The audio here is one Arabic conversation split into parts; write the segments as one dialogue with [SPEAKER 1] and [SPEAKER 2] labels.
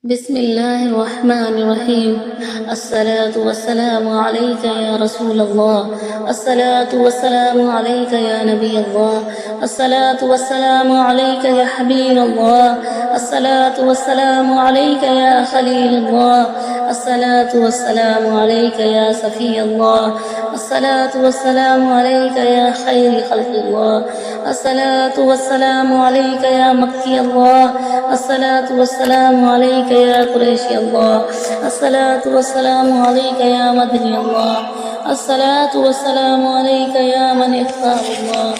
[SPEAKER 1] بسم الله الرحمن الرحيم. الصلاة والسلام عليك يا رسول الله، الصلاة والسلام عليك يا نبي الله، الصلاة والسلام عليك يا حبيب الله، الصلاة والسلام عليك يا خليل الله، الصلاة والسلام عليك يا صفي الله، الصلاة والسلام عليك يا خير خلق الله، الصلاة والسلام عليك يا مكي الله، الصلاة والسلام عليك يا قريشي الله، الصلاة والسلام عليك يا مدني الله، الصلاة والسلام عليك يا من اختار الله،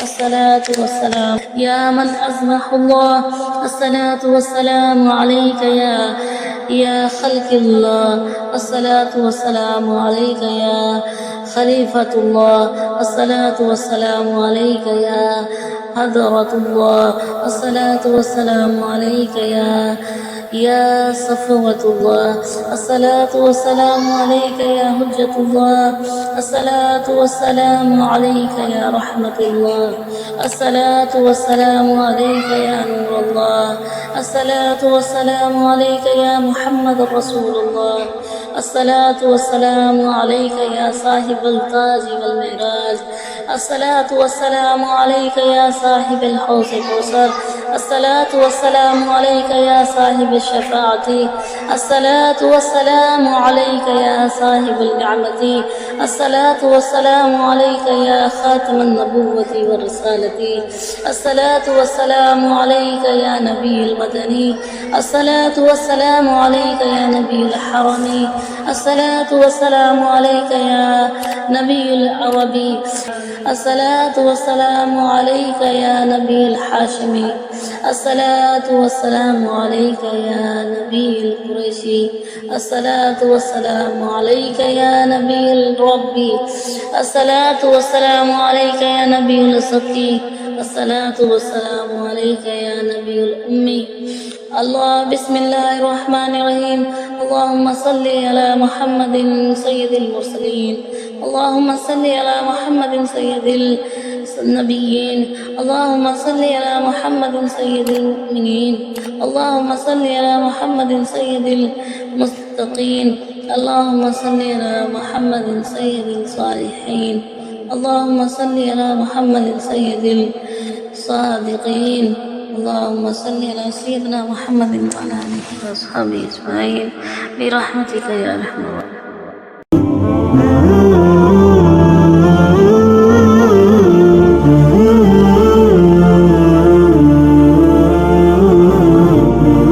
[SPEAKER 1] الصلاة والسلام يا من أزمح الله، الصلاة والسلام عليك يا خلق الله، الصلاة والسلام عليك يا خليفة الله، الصلاة والسلام عليك يا حضرة الله، الصلاة والسلام عليك يا صفوة الله، الصلاة والسلام عليك يا حجة الله، الصلاة والسلام عليك يا رحمة الله، الصلاة والسلام عليك يا نور الله، الصلاة والسلام عليك يا محمد رسول الله، الصلاة والسلام عليك يا صاحب التاج والمعراج، الصلاة والسلام عليك يا صاحب الحوض الكوثر، الصلاة والسلام عليك يا صاحب الشفاعة، الصلاة والسلام عليك يا صاحب النعمة، الصلاة والسلام عليك يا خاتم النبوة والرسالة، الصلاة والسلام عليك يا نبي المدني، الصلاة والسلام عليك يا نبي الحرمي، الصلاة والسلام عليك يا نبي العربي، الصلاة والسلام عليك يا نبي الحاشمي، الصلاة والسلام عليك يا نبي القريشي، الصلاة والسلام عليك يا نبي الربي، الصلاة والسلام عليك يا نبي الصديق، الصلاة والسلام عليك يا نبي الأمي. الله بسم الله الرحمن الرحيم. اللهم صل على محمد سيد المرسلين، اللهم صل على محمد سيد النبيين، اللهم صل على محمد سيد المؤمنين، اللهم صل على محمد سيد المتقين، اللهم صل على محمد سيد الصالحين، اللهم صل على محمد سيد الصادقين، اللهم صل على سيدنا محمد وعلى آله وأصحابه أجمعين برحمتك يا أرحم الراحمين.